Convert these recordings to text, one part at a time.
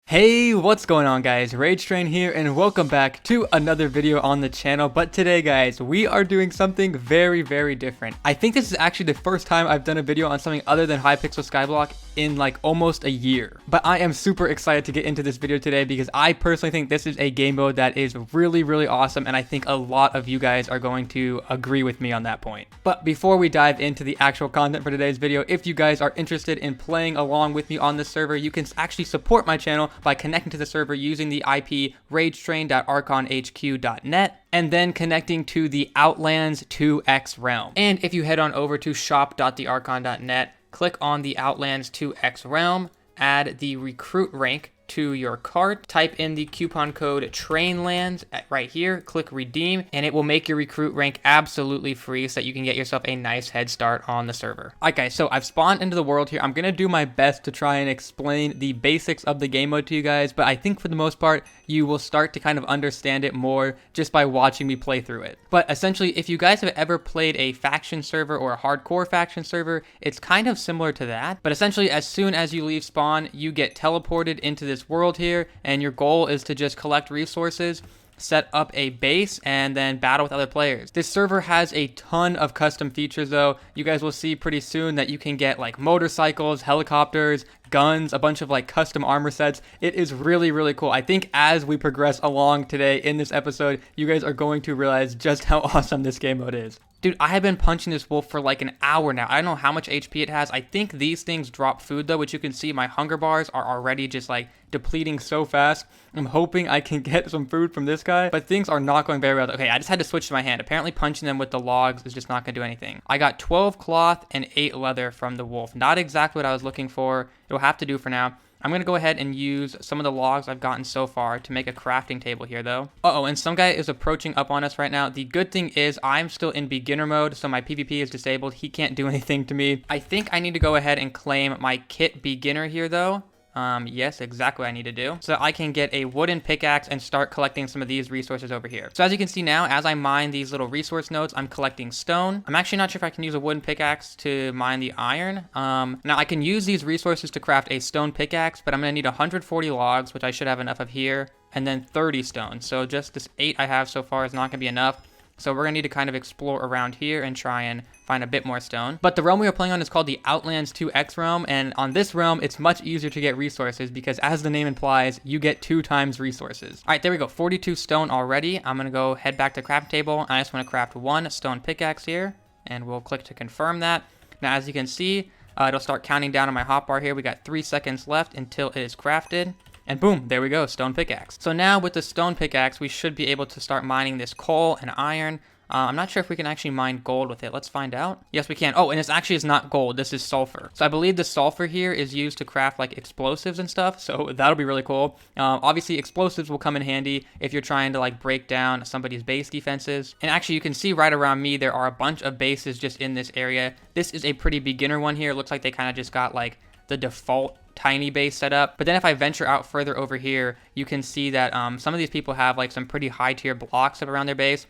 Hey, what's going on guys? Rage Train here and welcome back to another video on the channel. But today guys, we are doing something very different. I think this is actually the first time I've done a video on something other than Hypixel Skyblock in like almost a year. But I am super excited to get into this video today because I personally think this is a game mode that is really awesome, and I think a lot of you guys are going to agree with me on that point. But before we dive into the actual content for today's video, if you guys are interested in playing along with me on this server, you can actually support my channel by connecting to the server using the IP ragetrain.archonhq.net and then connecting to the Outlands 2x realm. And if you head on over to shop.thearchon.net, click on the Outlands 2x realm, add the recruit rank to your cart, type in the coupon code TRAINLANDS right here, click redeem, and it will make your recruit rank absolutely free so that you can get yourself a nice head start on the server. Alright guys, so I've spawned into the world here. I'm gonna do my best to try and explain the basics of the game mode to you guys, but I think for the most part you will start to kind of understand it more just by watching me play through it. But essentially, if you guys have ever played a faction server or a hardcore faction server, it's kind of similar to that. But essentially, as soon as you leave spawn, you get teleported into this world here, and your goal is to just collect resources, set up a base, and then battle with other players. This server has a ton of custom features though. You guys will see pretty soon that you can get like motorcycles, helicopters, guns, a bunch of like custom armor sets. It is really cool. I think as we progress along today in this episode, you guys are going to realize just how awesome this game mode is. Dude, I have been punching this wolf for like an hour now. I don't know how much HP it has. I think these things drop food though, which you can see my hunger bars are already just like depleting so fast. I'm hoping I can get some food from this guy, but things are not going very well. Okay, I just had to switch to my hand. Apparently punching them with the logs is just not gonna do anything. I got 12 cloth and 8 leather from the wolf. Not exactly what I was looking for. It'll have to do for now. I'm going to go ahead and use some of the logs I've gotten so far to make a crafting table here though. Uh-oh, and some guy is approaching up on us right now. The good thing is I'm still in beginner mode, so my PvP is disabled. He can't do anything to me. I think I need to go ahead and claim my kit beginner here though. Yes, exactly what I need to do. So I can get a wooden pickaxe and start collecting some of these resources over here. So as you can see now, as I mine these little resource nodes, I'm collecting stone. I'm actually not sure if I can use a wooden pickaxe to mine the iron. Now I can use these resources to craft a stone pickaxe, but I'm gonna need 140 logs, which I should have enough of here, and then 30 stone. So just this 8 I have so far is not gonna be enough. So we're gonna need to kind of explore around here and try and find a bit more stone. But the realm we are playing on is called the Outlands 2x realm, and on this realm, it's much easier to get resources because as the name implies, you get 2 times resources. All right, there we go, 42 stone already. I'm gonna go head back to craft table. I just wanna craft 1 stone pickaxe here, and we'll click to confirm that. Now, as you can see, it'll start counting down on my hotbar here. We got 3 seconds left until it is crafted. And boom, there we go, stone pickaxe. So now with the stone pickaxe, we should be able to start mining this coal and iron. I'm not sure if we can actually mine gold with it. Let's find out. Yes, we can. Oh, and this actually is not gold. This is sulfur. So I believe the sulfur here is used to craft like explosives and stuff. So that'll be really cool. Obviously, explosives will come in handy if you're trying to like break down somebody's base defenses. And actually, you can see right around me, there are a bunch of bases just in this area. This is a pretty beginner one here. It looks like they kind of just got like the default tiny base set up. But then if I venture out further over here, you can see that some of these people have like some pretty high tier blocks up around their base.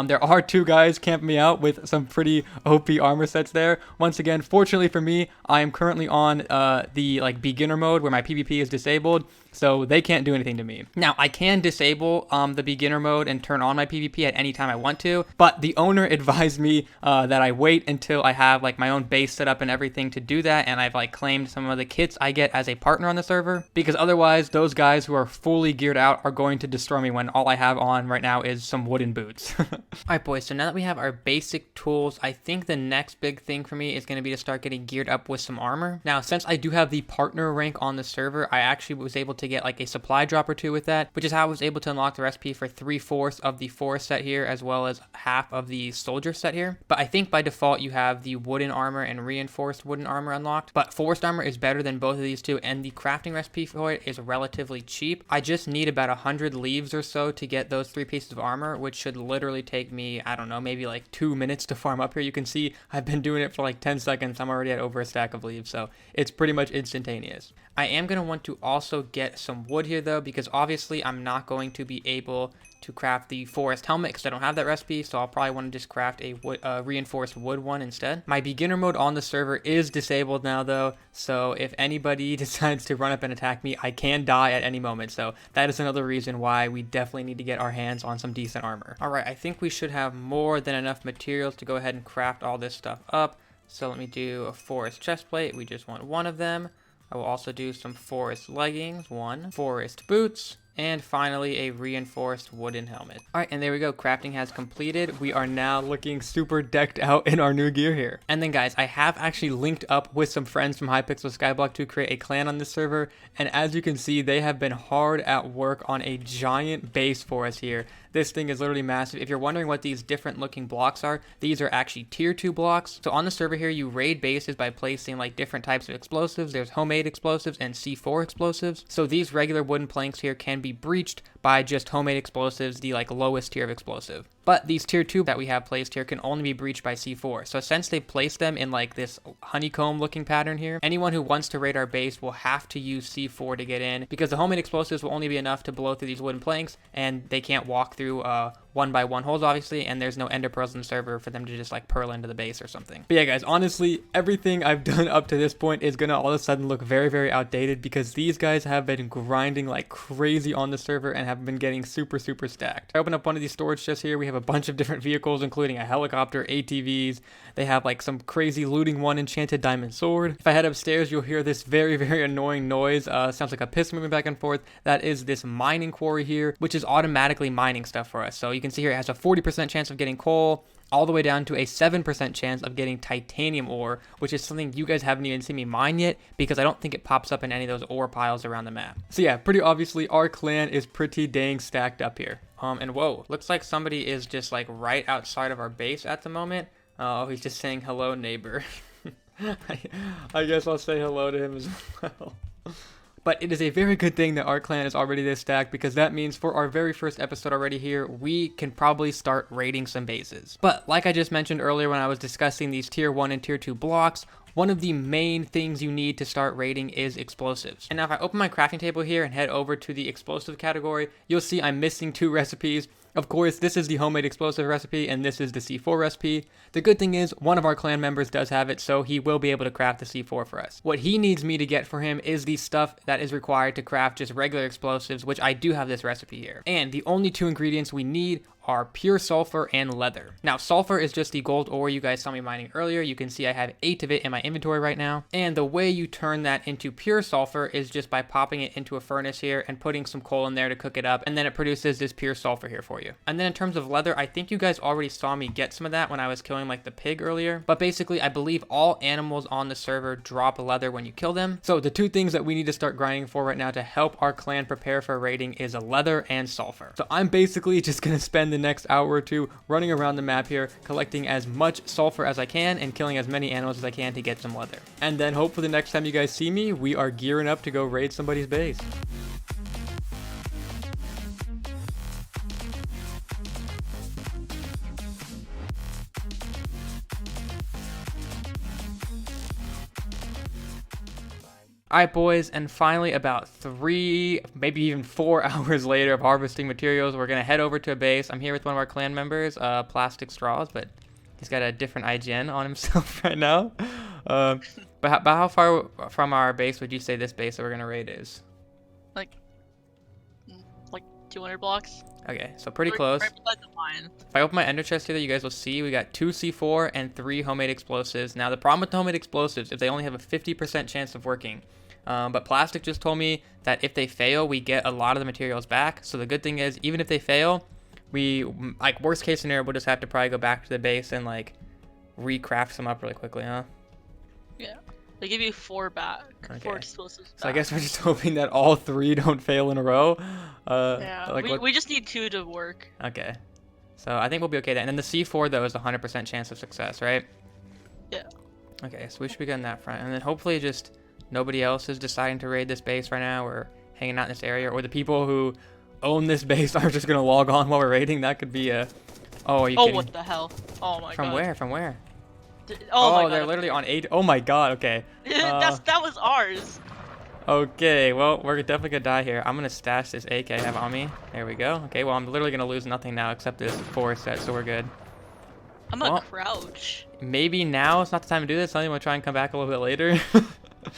There are 2 guys camping me out with some pretty OP armor sets there. Once again, fortunately for me, I am currently on the like beginner mode where my PvP is disabled, so they can't do anything to me. Now, I can disable the beginner mode and turn on my PvP at any time I want to, but the owner advised me that I wait until I have like my own base set up and everything to do that, and I've like claimed some of the kits I get as a partner on the server, because otherwise those guys who are fully geared out are going to destroy me when all I have on right now is some wooden boots. Alright boys, so now that we have our basic tools, I think the next big thing for me is going to be to start getting geared up with some armor. Now, since I do have the partner rank on the server, I actually was able to get like a supply drop or 2 with that, which is how I was able to unlock the recipe for 3/4 of the forest set here, as well as half of the soldier set here. But I think by default you have the wooden armor and reinforced wooden armor unlocked, but forest armor is better than both of these 2, and the crafting recipe for it is relatively cheap. I just need about 100 leaves or so to get those 3 pieces of armor, which should literally take me, I don't know, maybe like 2 minutes to farm up here. You can see I've been doing it for like 10 seconds. I'm already at over a stack of leaves, so it's pretty much instantaneous. I am going to want to also get get some wood here though, because obviously I'm not going to be able to craft the forest helmet because I don't have that recipe, so I'll probably want to just craft a reinforced wood one instead. My beginner mode on the server is disabled now though, so if anybody decides to run up and attack me, I can die at any moment, so that is another reason why we definitely need to get our hands on some decent armor. Alright, I think we should have more than enough materials to go ahead and craft all this stuff up. So let me do a forest chestplate. We just want one of them. I will also do some forest leggings, one, forest boots, and finally a reinforced wooden helmet. All right, and there we go. Crafting has completed. We are now looking super decked out in our new gear here. And then guys, I have actually linked up with some friends from Hypixel Skyblock to create a clan on this server. And as you can see, they have been hard at work on a giant base for us here. This thing is literally massive. If you're wondering what these different looking blocks are, these are actually tier 2 blocks. So on the server here, you raid bases by placing like different types of explosives. There's homemade explosives and C4 explosives. So these regular wooden planks here can be breached by just homemade explosives, the like lowest tier of explosive. But these tier 2 that we have placed here can only be breached by C4. So since they placed them in like this honeycomb looking pattern here, anyone who wants to raid our base will have to use C4 to get in, because the homemade explosives will only be enough to blow through these wooden planks, and they can't walk through one by one holes obviously, and there's no ender pearls in the server for them to just like pearl into the base or something. But yeah guys, honestly, everything I've done up to this point is gonna all of a sudden look very, very outdated, because these guys have been grinding like crazy on the server and have been getting super, super stacked. I open up one of these storage chests here. We have a bunch of different vehicles, including a helicopter, ATVs. They have like some crazy looting one enchanted diamond sword. If I head upstairs, you'll hear this very, very annoying noise. Sounds like a piston moving back and forth. That is this mining quarry here, which is automatically mining stuff for us. So you can see here it has a 40% chance of getting coal, all the way down to a 7% chance of getting titanium ore, which is something you guys haven't even seen me mine yet, because I don't think it pops up in any of those ore piles around the map. So yeah, pretty obviously our clan is pretty dang stacked up here. And whoa, looks like somebody is just like right outside of our base at the moment. Oh, he's just saying hello, neighbor. I guess I'll say hello to him as well. But it is a very good thing that our clan is already this stacked, because that means for our very first episode already here, we can probably start raiding some bases. But like I just mentioned earlier when I was discussing these tier 1 and tier 2 blocks, one of the main things you need to start raiding is explosives. And now if I open my crafting table here and head over to the explosive category, you'll see I'm missing 2 recipes. Of course, this is the homemade explosive recipe, and this is the C4 recipe. The good thing is, one of our clan members does have it, so he will be able to craft the C4 for us. What he needs me to get for him is the stuff that is required to craft just regular explosives, which I do have this recipe here. And the only 2 ingredients we need are pure sulfur and leather. Now, sulfur is just the gold ore you guys saw me mining earlier. You can see I have 8 of it in my inventory right now. And the way you turn that into pure sulfur is just by popping it into a furnace here and putting some coal in there to cook it up, and then it produces this pure sulfur here for you. And then in terms of leather, I think you guys already saw me get some of that when I was killing like the pig earlier. But basically, I believe all animals on the server drop leather when you kill them. So the 2 things that we need to start grinding for right now to help our clan prepare for raiding is a leather and sulfur. So I'm basically just gonna spend the next hour or 2 running around the map here, collecting as much sulfur as I can and killing as many animals as I can to get some leather. And then hopefully the next time you guys see me, we are gearing up to go raid somebody's base. Alright boys, and finally about 3, maybe even 4 hours later of harvesting materials, we're going to head over to a base. I'm here with one of our clan members, Plastic Straws, but he's got a different IGN on himself right now. But how far from our base would you say this base that we're going to raid is? Like 200 blocks. Okay, so pretty close. Right beside the mine. If I open my ender chest here, you guys will see we got 2 C4 and 3 homemade explosives. Now the problem with the homemade explosives is they only have a 50% chance of working. But Plastic just told me that if they fail, we get a lot of the materials back. So the good thing is, even if they fail, we, like, worst case scenario, we'll just have to probably go back to the base and like recraft some up really quickly, huh? Yeah. They give you 4 back. Okay. 4 explosives back. So I guess we're just hoping that all 3 don't fail in a row. Yeah. Like we just need 2 to work. Okay. So I think we'll be okay then. And then the C4 though is a 100% chance of success, right? Yeah. Okay, so we should be good on that front. And then hopefully just nobody else is deciding to raid this base right now, or hanging out in this area, or the people who own this base are just gonna log on while we're raiding. That could be a... Oh, are you kidding? What the hell? Oh my god. From where? From where? Oh my god. They're literally on 8. Oh my god, okay. That was ours. Okay, well, we're definitely gonna die here. I'm gonna stash this AK I have on me. There we go. Okay, well, I'm literally gonna lose nothing now except this forest set, so we're good. I'm Well, gonna crouch. maybe now is not the time to do this. I'm gonna try and come back a little bit later.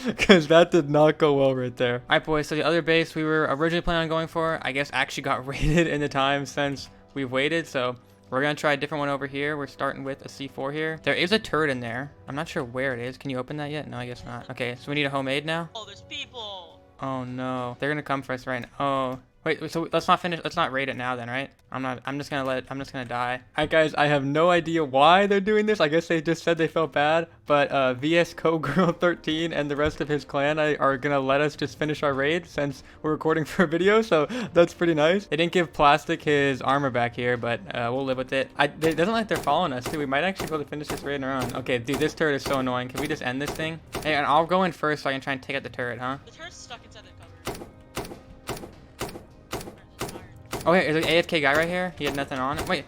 Because that did not go well right there. Alright, boys, so the other base we were originally planning on going for, I guess actually got raided in the time since we've waited, so we're gonna try a different one over here. We're starting with a C4 here. There is a turret in there. I'm not sure where it is. Can you open that yet? No, I guess not. Okay, so we need a homemade now. Oh, there's people. Oh no, they're gonna come for us right now. Oh, wait, so let's not raid it now then, right? I'm just gonna die. Alright guys, I have no idea why they're doing this. I guess they just said they felt bad, but VS Girl 13 and the rest of his clan are gonna let us just finish our raid since we're recording for a video, so that's pretty nice. They didn't give Plastic his armor back here, but we'll live with it. It doesn't like they're following us too. We might actually be able to finish this raid on our own. Okay, dude, this turret is so annoying. Can we just end this thing? Hey, and I'll go in first so I can try and take out the turret, huh? The turret's stuck inside the cover. Okay, there's an AFK guy right here. He had nothing on it. Wait,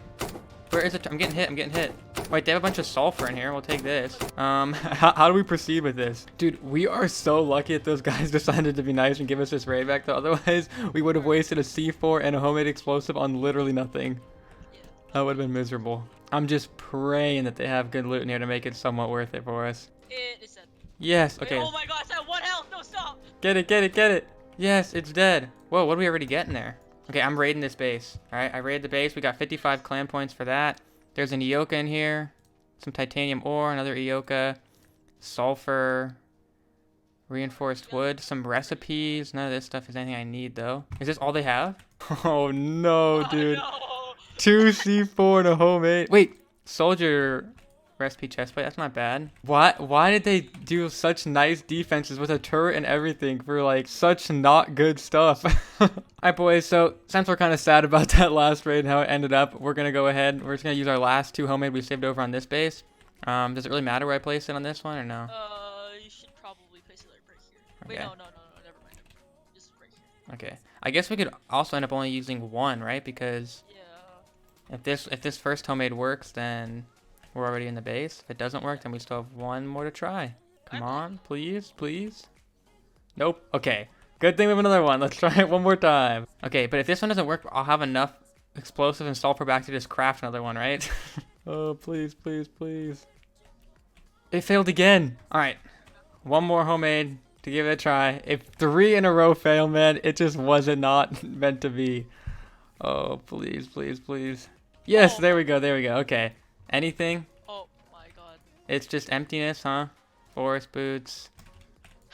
where is it? I'm getting hit. Wait, they have a bunch of sulfur in here. We'll take this. How do we proceed with this? Dude, we are so lucky that those guys decided to be nice and give us this raid back, though. Otherwise, we would have wasted a C4 and a homemade explosive on literally nothing. That would have been miserable. I'm just praying that they have good loot in here to make it somewhat worth it for us. It is dead. Yes, okay. Wait, oh my god, it's at 1 health. No, stop. Get it. Yes, it's dead. Whoa, what do we already get in there? Okay, I'm raiding this base. Alright, I raided the base. We got 55 clan points for that. There's an Ioka in here. Some titanium ore, another Ioka. Sulfur. Reinforced wood. Some recipes. None of this stuff is anything I need, though. Is this all they have? Oh, no, dude. No. 2 C4 and a homemade. Wait, soldier recipe chestplate. That's not bad. Why did they do such nice defenses with a turret and everything for like such not good stuff? Alright, boys, so since we're kind of sad about that last raid and how it ended up, we're gonna go ahead. We're just gonna use our last 2 homemade we saved over on this base. Does it really matter where I place it on this one or no? You should probably place it like right here. Wait, Okay. no, never mind. Just right here. Okay. I guess we could also end up only using 1, right? Because Yeah. if this first homemade works, then we're already in the base. If it doesn't work, then we still have 1 more to try. Come on, please. Nope. Okay. Good thing we have another one. Let's try it one more time. Okay, but if this one doesn't work, I'll have enough explosive and sulfur back to just craft another one, right? Oh, please. It failed again. All right. 1 more homemade to give it a try. If 3 in a row fail, man, it just wasn't not meant to be. Oh, please. Yes, Oh. there we go. Okay. Anything? Oh my god. It's just emptiness, huh? Forest boots.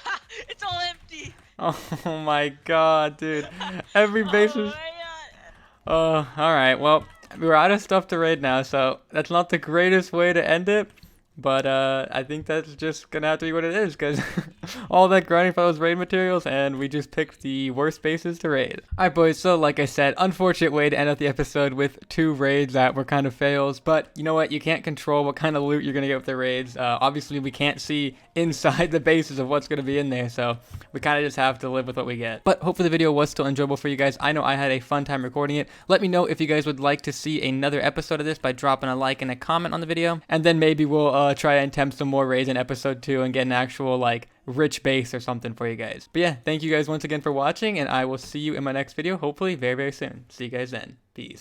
Ha! It's all empty. Oh my god, dude. Every base Oh was... my god. Oh, alright. Well, we're out of stuff to raid now, so that's not the greatest way to end it. But I think that's just gonna have to be what it is, because all that grinding for those raid materials, and we just picked the worst bases to raid. Alright, boys, so like I said, unfortunate way to end up the episode with 2 raids that were kind of fails, but you know what? You can't control what kind of loot you're gonna get with the raids. Obviously, we can't see inside the bases of what's gonna be in there, so we kind of just have to live with what we get. But hopefully the video was still enjoyable for you guys. I know I had a fun time recording it. Let me know if you guys would like to see another episode of this by dropping a like and a comment on the video, and then maybe we'll try and attempt some more raids in episode 2 and get an actual like rich base or something for you guys. But yeah, thank you guys once again for watching, and I will see you in my next video, hopefully very soon. See you guys then. Peace.